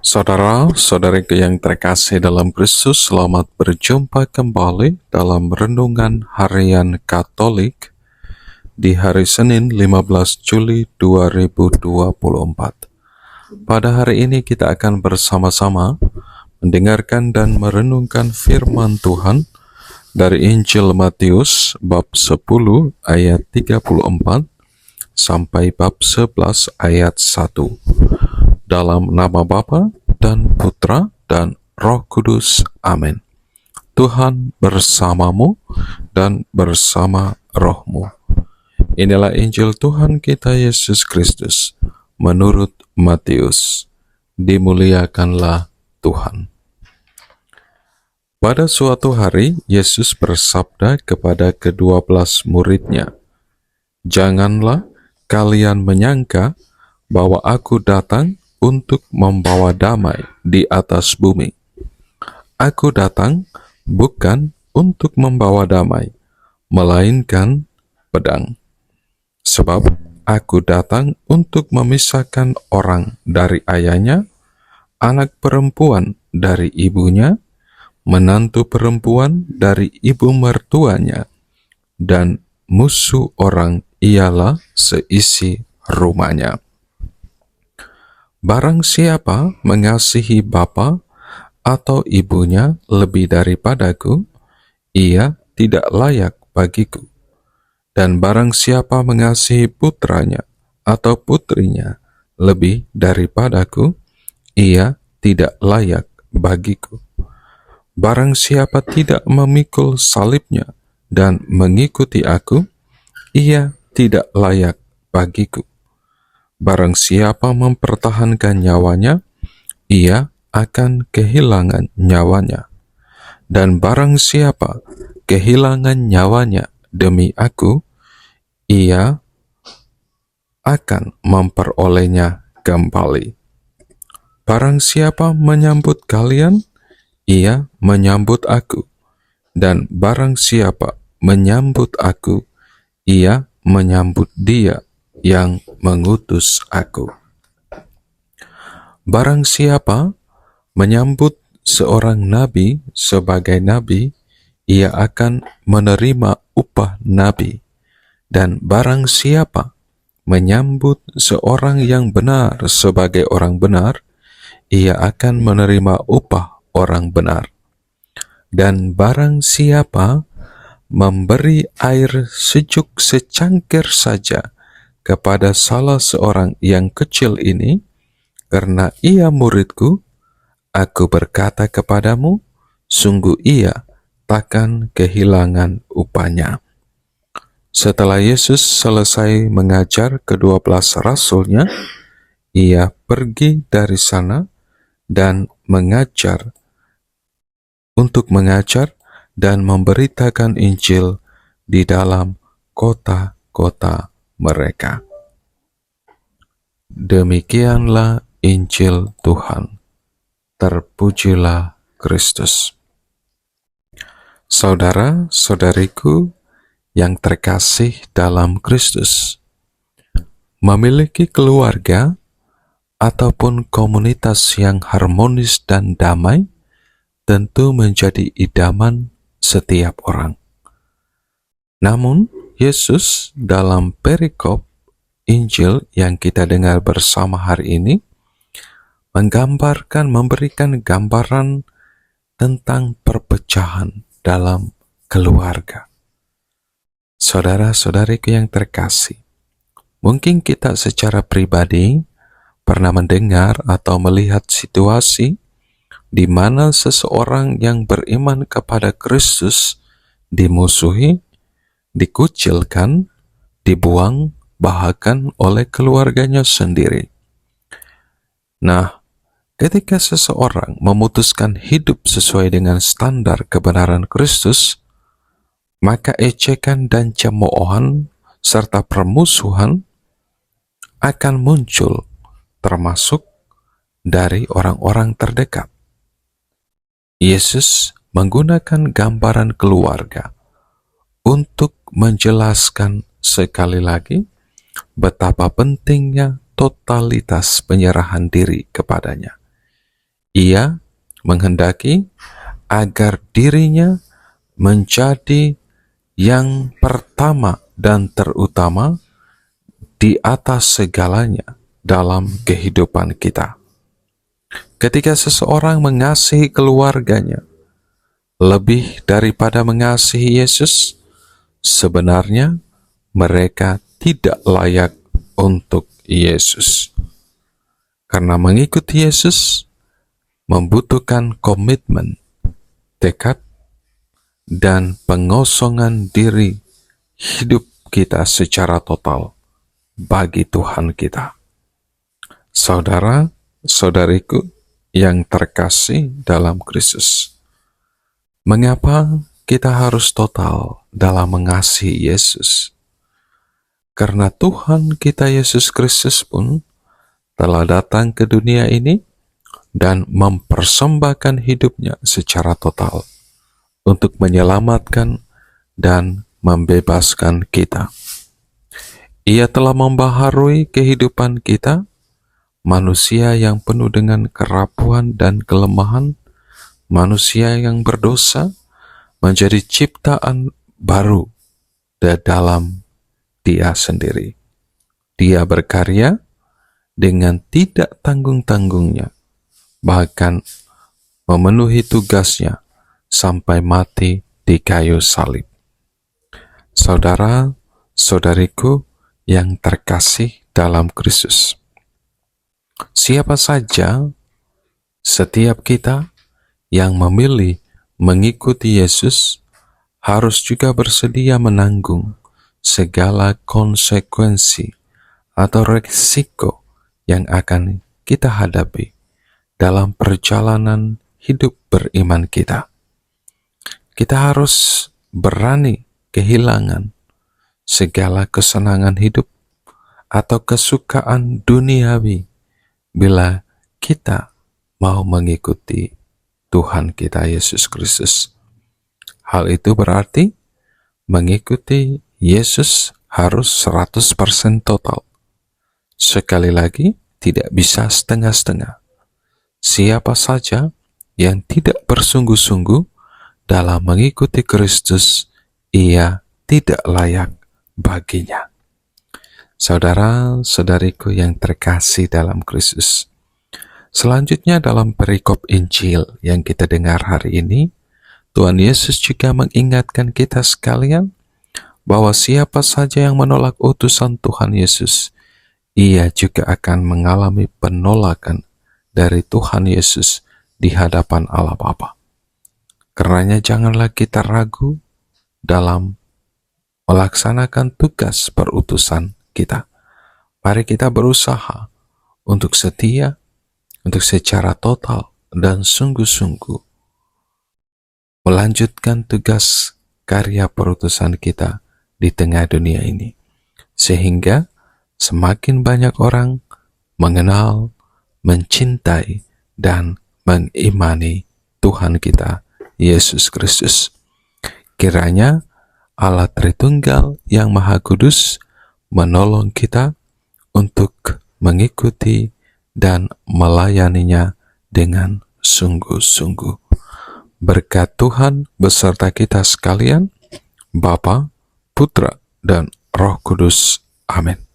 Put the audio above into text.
Saudara-saudariku yang terkasih dalam Kristus, selamat berjumpa kembali dalam Renungan Harian Katolik di hari Senin 15 Juli 2024. Pada hari ini kita akan bersama-sama mendengarkan dan merenungkan firman Tuhan dari Injil Matius bab 10 ayat 34 sampai bab 11 ayat 1. Dalam nama Bapa dan Putra dan Roh Kudus. Amin. Tuhan bersamamu dan bersama rohmu. Inilah Injil Tuhan kita Yesus Kristus menurut Matius. Dimuliakanlah Tuhan. Pada suatu hari, Yesus bersabda kepada ke-12 muridnya, "Janganlah kalian menyangka bahwa aku datang untuk membawa damai di atas bumi. Aku datang bukan untuk membawa damai, melainkan pedang. Sebab aku datang untuk memisahkan orang dari ayahnya, anak perempuan dari ibunya, menantu perempuan dari ibu mertuanya, dan musuh orang ialah seisi rumahnya. Barang siapa mengasihi bapa atau ibunya lebih daripadaku, ia tidak layak bagiku. Dan barang siapa mengasihi putranya atau putrinya lebih daripadaku, ia tidak layak bagiku. Barang siapa tidak memikul salibnya dan mengikuti aku, ia tidak layak bagiku. Barang siapa mempertahankan nyawanya, ia akan kehilangan nyawanya. Dan barang siapa kehilangan nyawanya demi aku, ia akan memperolehnya kembali. Barang siapa menyambut kalian, ia menyambut aku. Dan barang siapa menyambut aku, ia menyambut dia yang mengutus aku. Barang siapa menyambut seorang nabi sebagai nabi, ia akan menerima upah nabi. Dan barang siapa menyambut seorang yang benar sebagai orang benar, ia akan menerima upah orang benar. Dan barang siapa memberi air sejuk secangkir saja kepada salah seorang yang kecil ini, karena ia muridku, aku berkata kepadamu, sungguh ia takkan kehilangan upahnya." Setelah Yesus selesai mengajar ke-12 rasulnya, ia pergi dari sana dan mengajar dan memberitakan Injil di dalam kota-kota mereka. Demikianlah Injil Tuhan. Terpujilah Kristus. Saudara-saudariku yang terkasih dalam Kristus, memiliki keluarga ataupun komunitas yang harmonis dan damai tentu menjadi idaman setiap orang. Namun, Yesus dalam perikop Injil yang kita dengar bersama hari ini memberikan gambaran tentang perpecahan dalam keluarga. Saudara-saudariku yang terkasih, mungkin kita secara pribadi pernah mendengar atau melihat situasi di mana seseorang yang beriman kepada Kristus dimusuhi, dikucilkan, dibuang, bahkan oleh keluarganya sendiri. Nah, ketika seseorang memutuskan hidup sesuai dengan standar kebenaran Kristus, maka ejekan dan cemoohan serta permusuhan akan muncul, termasuk dari orang-orang terdekat. Yesus menggunakan gambaran keluarga untuk menjelaskan sekali lagi betapa pentingnya totalitas penyerahan diri kepadanya. Ia menghendaki agar dirinya menjadi yang pertama dan terutama di atas segalanya dalam kehidupan kita. Ketika seseorang mengasihi keluarganya lebih daripada mengasihi Yesus, sebenarnya mereka tidak layak untuk Yesus. Karena mengikuti Yesus membutuhkan komitmen, tekad, dan pengosongan diri hidup kita secara total bagi Tuhan kita. Saudara-saudariku yang terkasih dalam Kristus, mengapa kita harus total dalam mengasihi Yesus? Karena Tuhan kita Yesus Kristus pun telah datang ke dunia ini dan mempersembahkan hidupnya secara total untuk menyelamatkan dan membebaskan kita. Ia telah membaharui kehidupan kita, manusia yang penuh dengan kerapuhan dan kelemahan, manusia yang berdosa, menjadi ciptaan baru dalam Dia sendiri. Dia berkarya dengan tidak tanggung-tanggungnya, bahkan memenuhi tugasnya sampai mati di kayu salib. Saudara-saudariku yang terkasih dalam Kristus, siapa saja, setiap kita yang memilih mengikuti Yesus harus juga bersedia menanggung segala konsekuensi atau risiko yang akan kita hadapi dalam perjalanan hidup beriman kita. Kita harus berani kehilangan segala kesenangan hidup atau kesukaan duniawi bila kita mau mengikuti Tuhan kita Yesus Kristus. Hal itu berarti mengikuti Yesus harus 100% total. Sekali lagi, tidak bisa setengah-setengah. Siapa saja yang tidak bersungguh-sungguh dalam mengikuti Kristus, ia tidak layak baginya. Saudara-saudariku yang terkasih dalam Kristus, selanjutnya dalam perikop Injil yang kita dengar hari ini, Tuhan Yesus juga mengingatkan kita sekalian bahwa siapa saja yang menolak utusan Tuhan Yesus, ia juga akan mengalami penolakan dari Tuhan Yesus di hadapan Allah Bapa. Karenanya janganlah kita ragu dalam melaksanakan tugas perutusan kita. Mari kita berusaha untuk setia, untuk secara total dan sungguh-sungguh melanjutkan tugas karya perutusan kita di tengah dunia ini, sehingga semakin banyak orang mengenal, mencintai, dan mengimani Tuhan kita Yesus Kristus. Kiranya Allah Tritunggal yang Maha Kudus menolong kita untuk mengikuti dan melayaninya dengan sungguh-sungguh. Berkat Tuhan beserta kita sekalian, Bapa, Putra, dan Roh Kudus. Amin.